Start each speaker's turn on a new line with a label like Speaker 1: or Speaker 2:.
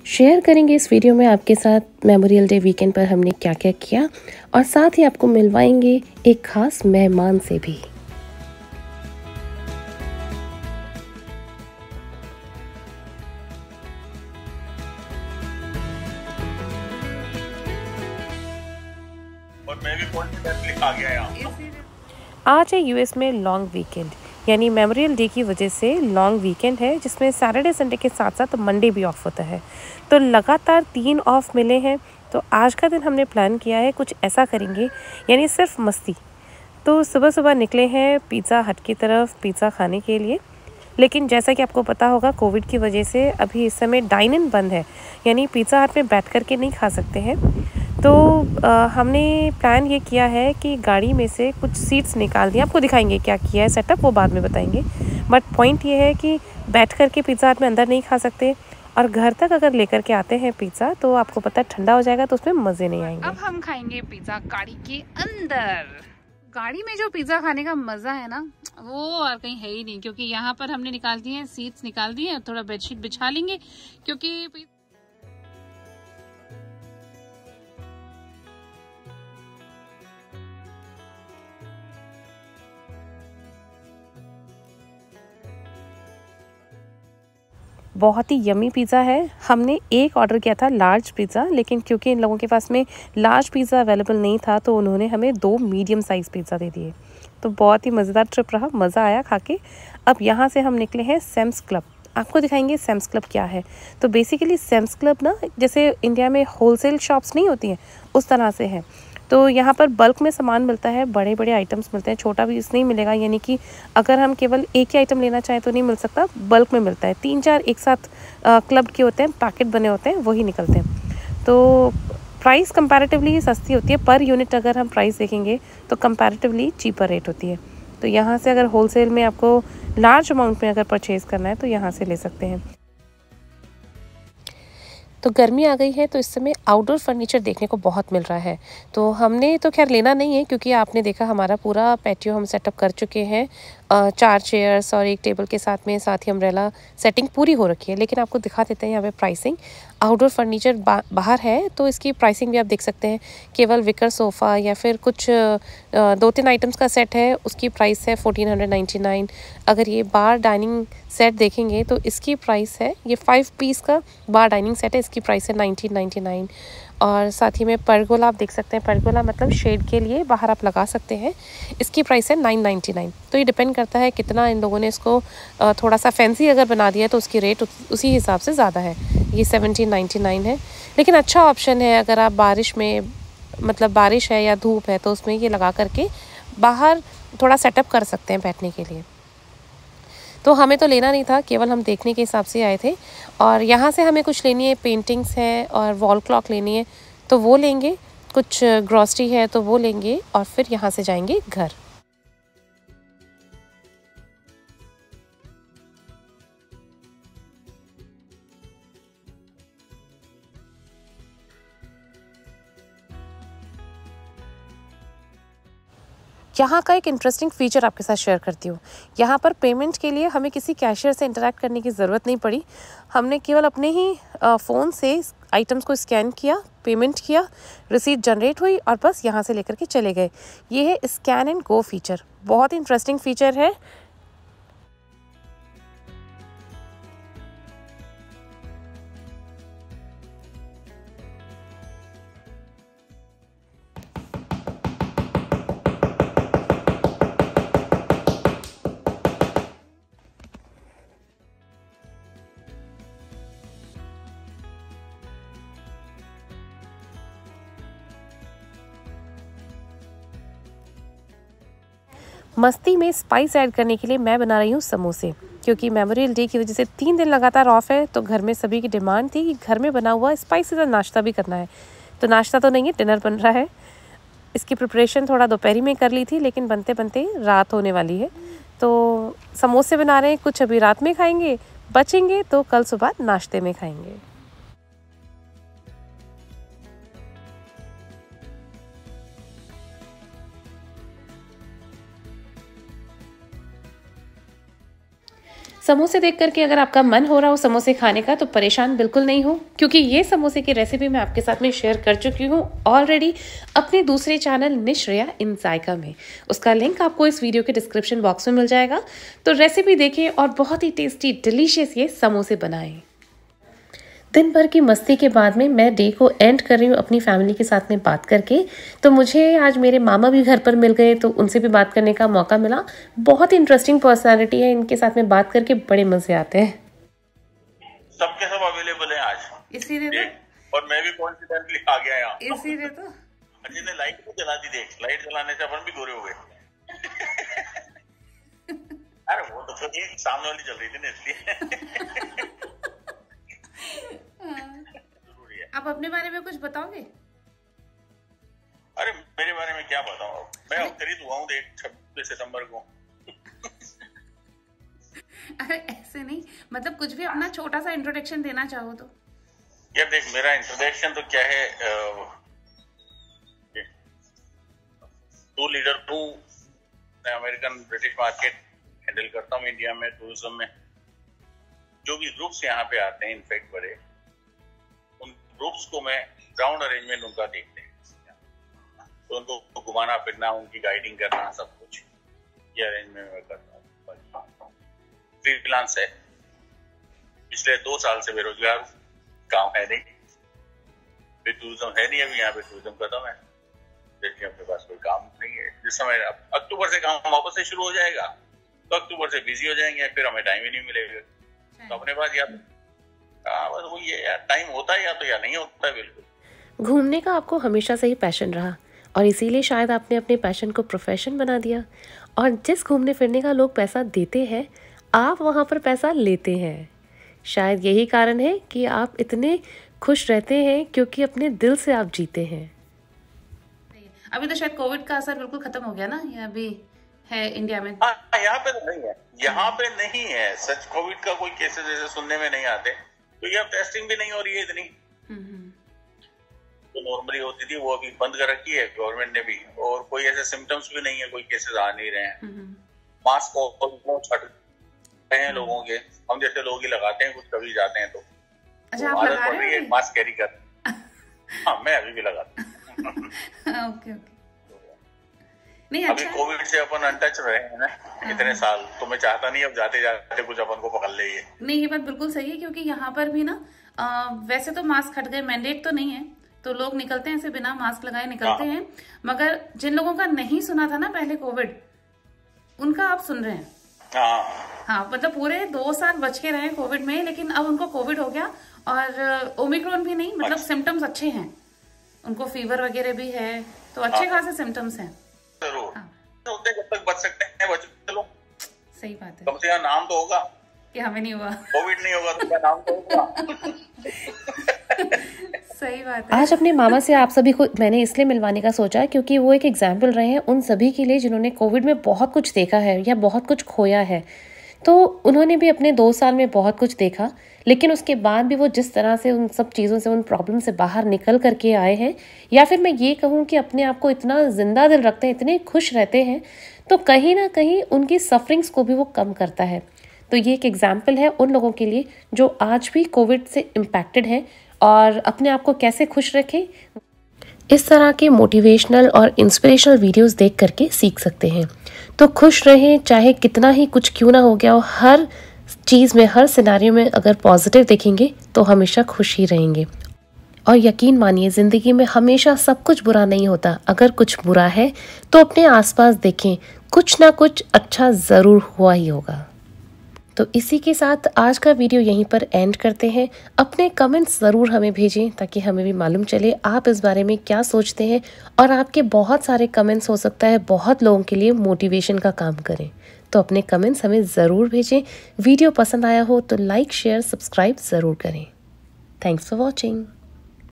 Speaker 1: Share करेंगे इस video में आपके साथ मेमोरियल डे वीकेंड पर हमने क्या क्या किया और साथ ही आपको मिलवाएंगे एक खास मेहमान से भी।
Speaker 2: और मैं भी कॉन्फिडेंटली आ गया यहाँ।
Speaker 1: आज है यूएस में लॉन्ग वीकेंड, यानी मेमोरियल डे की वजह से लॉन्ग वीकेंड है जिसमें सैटरडे संडे के साथ साथ मंडे भी ऑफ होता है। तो लगातार 3 ऑफ मिले हैं। तो आज का दिन हमने प्लान किया है कुछ ऐसा करेंगे, यानी सिर्फ मस्ती। तो सुबह सुबह निकले हैं पिज़्ज़ा हट की तरफ पिज़्ज़ा खाने के लिए। लेकिन जैसा कि आपको पता होगा कोविड की वजह से अभी इस समय डाइन इन बंद है, यानी पिज़्ज़ा हट में बैठ कर के नहीं खा सकते हैं। तो हमने प्लान ये किया है कि गाड़ी में से कुछ सीट्स निकाल दिए। आपको दिखाएंगे क्या किया है सेटअप, वो बाद में बताएंगे। बट पॉइंट ये है कि बैठ कर के पिज़्ज़ा हट में अंदर नहीं खा सकते, और घर तक अगर लेकर के आते हैं पिज़्ज़ा तो आपको पता है ठंडा हो जाएगा तो उसमें मज़े नहीं आएंगे।
Speaker 3: अब हम खाएंगे पिज़्ज़ा गाड़ी के अंदर। गाड़ी में जो पिज़्ज़ा खाने का मज़ा है ना, वो और कहीं है ही नहीं। क्योंकि यहाँ पर हमने निकाल दिए हैं, सीट्स निकाल दिए हैं, थोड़ा बेडशीट बिछा लेंगे क्योंकि
Speaker 1: बहुत ही यमी पिज़्ज़ा है। हमने एक ऑर्डर किया था लार्ज पिज़्ज़ा, लेकिन क्योंकि इन लोगों के पास में लार्ज पिज़्ज़ा अवेलेबल नहीं था तो उन्होंने हमें 2 मीडियम साइज़ पिज़्ज़ा दे दिए। तो बहुत ही मज़ेदार ट्रिप रहा, मज़ा आया खा के। अब यहाँ से हम निकले हैं सैम्स क्लब। आपको दिखाएंगे सैम्स क्लब क्या है। तो बेसिकली सैम्स क्लब ना, जैसे इंडिया में होलसेल शॉप्स नहीं होती हैं उस तरह से है। तो यहाँ पर बल्क में सामान मिलता है, बड़े बड़े आइटम्स मिलते हैं, छोटा भी नहीं मिलेगा। यानी कि अगर हम केवल एक ही आइटम लेना चाहें तो नहीं मिल सकता, बल्क में मिलता है। 3-4 एक साथ क्लब के होते हैं, पैकेट बने होते हैं, वही निकलते हैं। तो प्राइस कंपैरेटिवली सस्ती होती है, पर यूनिट अगर हम प्राइस देखेंगे तो कंपैरेटिवली चीपर रेट होती है। तो यहाँ से अगर होलसेल में आपको लार्ज अमाउंट में अगर परचेज़ करना है तो यहाँ से ले सकते हैं। तो गर्मी आ गई है तो इस समय आउटडोर फर्नीचर देखने को बहुत मिल रहा है। तो हमने तो खैर लेना नहीं है क्योंकि आपने देखा हमारा पूरा पैटियो हम सेटअप कर चुके हैं। 4 चेयर्स और एक टेबल के साथ में, साथ ही अम्ब्रेला सेटिंग पूरी हो रखी है। लेकिन आपको दिखा देते हैं यहाँ पे प्राइसिंग। आउटडोर फर्नीचर बाहर है तो इसकी प्राइसिंग भी आप देख सकते हैं। केवल विकर सोफ़ा या फिर कुछ 2-3 आइटम्स का सेट है, उसकी प्राइस है 1499। अगर ये बार डाइनिंग सेट देखेंगे तो इसकी प्राइस है, ये 5 पीस का बार डाइनिंग सेट है, इसकी प्राइस है 1999। और साथ ही में परगोला आप देख सकते हैं, परगोला मतलब शेड के लिए बाहर आप लगा सकते हैं, इसकी प्राइस है 999। तो ये डिपेंड करता है कितना इन लोगों ने इसको थोड़ा सा फैंसी अगर बना दिया तो उसकी रेट उसी हिसाब से ज़्यादा है। ये 1799 है, लेकिन अच्छा ऑप्शन है अगर आप बारिश में, मतलब बारिश है या धूप है तो उसमें ये लगा करके बाहर थोड़ा सेटअप कर सकते हैं बैठने के लिए। तो हमें तो लेना नहीं था, केवल हम देखने के हिसाब से आए थे। और यहाँ से हमें कुछ लेनी है, पेंटिंग्स हैं और वॉल क्लॉक लेनी है तो वो लेंगे, कुछ ग्रॉसरी है तो वो लेंगे, और फिर यहाँ से जाएंगे घर। यहाँ का एक इंटरेस्टिंग फीचर आपके साथ शेयर करती हूँ। यहाँ पर पेमेंट के लिए हमें किसी कैशियर से इंटरेक्ट करने की ज़रूरत नहीं पड़ी। हमने केवल अपने ही फ़ोन से आइटम्स को स्कैन किया, पेमेंट किया, रिसीट जनरेट हुई और बस यहाँ से लेकर के चले गए। ये है स्कैन एंड गो फीचर, बहुत इंटरेस्टिंग फीचर है। मस्ती में स्पाइस ऐड करने के लिए मैं बना रही हूँ समोसे, क्योंकि मेमोरियल डे की वजह से 3 दिन लगातार ऑफ है। तो घर में सभी की डिमांड थी कि घर में बना हुआ स्पाइसी सा नाश्ता भी करना है। तो नाश्ता तो नहीं है, डिनर बन रहा है। इसकी प्रिपरेशन थोड़ा दोपहर में कर ली थी, लेकिन बनते बनते रात होने वाली है। तो समोसे बना रहे हैं, कुछ अभी रात में खाएंगे, बचेंगे तो कल सुबह नाश्ते में खाएंगे। समोसे देख करके अगर आपका मन हो रहा हो समोसे खाने का तो परेशान बिल्कुल नहीं हो, क्योंकि ये समोसे की रेसिपी मैं आपके साथ में शेयर कर चुकी हूँ ऑलरेडी अपने दूसरे चैनल निश्रिया इन जायका में। उसका लिंक आपको इस वीडियो के डिस्क्रिप्शन बॉक्स में मिल जाएगा। तो रेसिपी देखें और बहुत ही टेस्टी डिलीशियस ये समोसे बनाएं। दिन भर की मस्ती के बाद में मैं डे को एंड कर रही हूँ अपनी फैमिली के साथ में बात करके। तो मुझे आज मेरे मामा भी घर पर मिल गए, तो उनसे भी बात करने का मौका मिला। बहुत ही इंटरेस्टिंग पर्सनालिटी है, इनके साथ में बात करके बड़े मजे आते हैं।
Speaker 2: सबके सब अवेलेबल है आज,
Speaker 3: इसीलिए तो,
Speaker 2: और मैं भी कॉन्फिडेंटली आ गया यहाँ।
Speaker 3: इसीलिए तो
Speaker 2: अजय ने लाइट भी जला दी, देख लाइट जलाने से अपन भी गोरे हो गए। अरे वो तो एक सामने वाली चल रही थी ना, इसलिए।
Speaker 3: आप अपने बारे में कुछ बताओगे?
Speaker 2: अरे मेरे बारे में क्या बताऊं, मैं अवतरित हुआ हूँ 26 सितंबर को।
Speaker 3: अरे ऐसे नहीं, मतलब कुछ भी अपना छोटा सा इंट्रोडक्शन देना चाहो तो।
Speaker 2: यार देख, मेरा इंट्रोडक्शन तो क्या है, टूर लीडर हूँ, मैं अमेरिकन ब्रिटिश मार्केट हैंडल करता हूँ इंडिया में टूरिज्म में। जो भी ग्रुप्स यहाँ पे आते हैं इनफैक्ट बड़े, उन ग्रुप्स को मैं ग्राउंड अरेंजमेंट उनका देखते हैं, तो उनको घुमाना फिरना, उनकी गाइडिंग करना, सब कुछ ये अरेंजमेंट मैं करता हूँ। फ्रीलांस है, पिछले 2 साल से बेरोजगार, काम है नहीं, टूरिज्म है नहीं, अभी यहाँ पे टूरिज्म खत्म है, देखिए अपने पास कोई काम नहीं है। जिस समय अक्टूबर से काम वापस से शुरू हो जाएगा तो अक्टूबर से बिजी हो जाएंगे, फिर हमें टाइम ही नहीं मिलेगा। तो अपने पास या बस वो ये यार टाइम होता है या नहीं होता है। बिल्कुल
Speaker 1: घूमने का आपको हमेशा से ही पैशन रहा और इसीलिए शायद आपने अपने पैशन को प्रोफेशन बना दिया। और जिस घूमने फिरने का लोग पैसा देते हैं, आप वहाँ पर पैसा लेते हैं। शायद यही कारण है कि आप इतने खुश रहते हैं, क्योंकि अपने दिल से आप जीते हैं।
Speaker 3: अभी तो शायद कोविड का असर बिल्कुल खत्म हो गया ना, या अभी है इंडिया में?
Speaker 2: यहाँ पे तो नहीं है, यहाँ पे नहीं है सच। कोविड का कोई केसेस ऐसे सुनने में नहीं आते, क्योंकि अब टेस्टिंग भी नहीं हो रही है इतनी। तो नॉर्मली होती थी, वो अभी बंद कर रखी है गवर्नमेंट ने भी, और कोई ऐसे सिम्टम्स भी नहीं है, कोई केसेस आ नहीं रहे हैं। मास्क को छट रहे हैं लोगों के, हम जैसे लोग ही लगाते हैं, कुछ कभी जाते हैं तो
Speaker 3: अच्छा, आप लगा रहे हैं?
Speaker 2: मास्क कैरी कर। हाँ, मैं अभी भी लगाता हूँ।
Speaker 3: ओके नहीं,
Speaker 2: अभी कोविड से अपन अनटच रहे हैं ना इतने साल, तो मैं चाहता नहीं अब जाते जाते कुछ अपन को पकड़ ले। ये
Speaker 3: नहीं, ये बात बिल्कुल सही है, क्योंकि यहाँ पर भी ना वैसे तो मास्क हट गए, मैंडेट तो नहीं है, तो लोग निकलते हैं ऐसे बिना मास्क लगाए निकलते हैं। मगर जिन लोगों का नहीं सुना था ना पहले कोविड, उनका आप सुन रहे हैं। हाँ, मतलब पूरे 2 साल बच के रहे कोविड में, लेकिन अब उनको कोविड हो गया, और ओमिक्रॉन भी नहीं, मतलब सिम्टम्स अच्छे हैं, उनको फीवर वगैरह भी है, तो अच्छे खासे सिम्टम्स हैं।
Speaker 2: जरूर जब तक बच सकते हैं बच चलो।
Speaker 3: सही बात है,
Speaker 2: कम से कम नाम तो होगा
Speaker 3: कि हमें नहीं हुआ,
Speaker 2: कोविड नहीं होगा तो क्या नाम तो होगा।
Speaker 3: सही बात है।
Speaker 1: आज अपने मामा से आप सभी को मैंने इसलिए मिलवाने का सोचा क्योंकि वो एक एग्जाम्पल रहे हैं उन सभी के लिए जिन्होंने कोविड में बहुत कुछ देखा है या बहुत कुछ खोया है। तो उन्होंने भी अपने 2 साल में बहुत कुछ देखा, लेकिन उसके बाद भी वो जिस तरह से उन सब चीज़ों से, उन प्रॉब्लम से बाहर निकल करके आए हैं, या फिर मैं ये कहूँ कि अपने आप को इतना जिंदा दिल रखते हैं, इतने खुश रहते हैं, तो कहीं ना कहीं उनकी सफरिंग्स को भी वो कम करता है। तो ये एक एग्जाम्पल है उन लोगों के लिए जो आज भी कोविड से इम्पैक्टेड हैं और अपने आप को कैसे खुश रखें। इस तरह के मोटिवेशनल और इंस्पिरेशनल वीडियोस देख करके सीख सकते हैं। तो खुश रहें, चाहे कितना ही कुछ क्यों ना हो गया हो, हर चीज़ में, हर सिनेरियो में अगर पॉजिटिव देखेंगे तो हमेशा खुश ही रहेंगे। और यकीन मानिए, ज़िंदगी में हमेशा सब कुछ बुरा नहीं होता। अगर कुछ बुरा है तो अपने आसपास देखें, कुछ ना कुछ अच्छा ज़रूर हुआ ही होगा। तो इसी के साथ आज का वीडियो यहीं पर एंड करते हैं। अपने कमेंट्स ज़रूर हमें भेजें ताकि हमें भी मालूम चले आप इस बारे में क्या सोचते हैं, और आपके बहुत सारे कमेंट्स हो सकता है बहुत लोगों के लिए मोटिवेशन का काम करें। तो अपने कमेंट्स हमें ज़रूर भेजें। वीडियो पसंद आया हो तो लाइक, शेयर, सब्सक्राइब ज़रूर करें। Thanks for watching.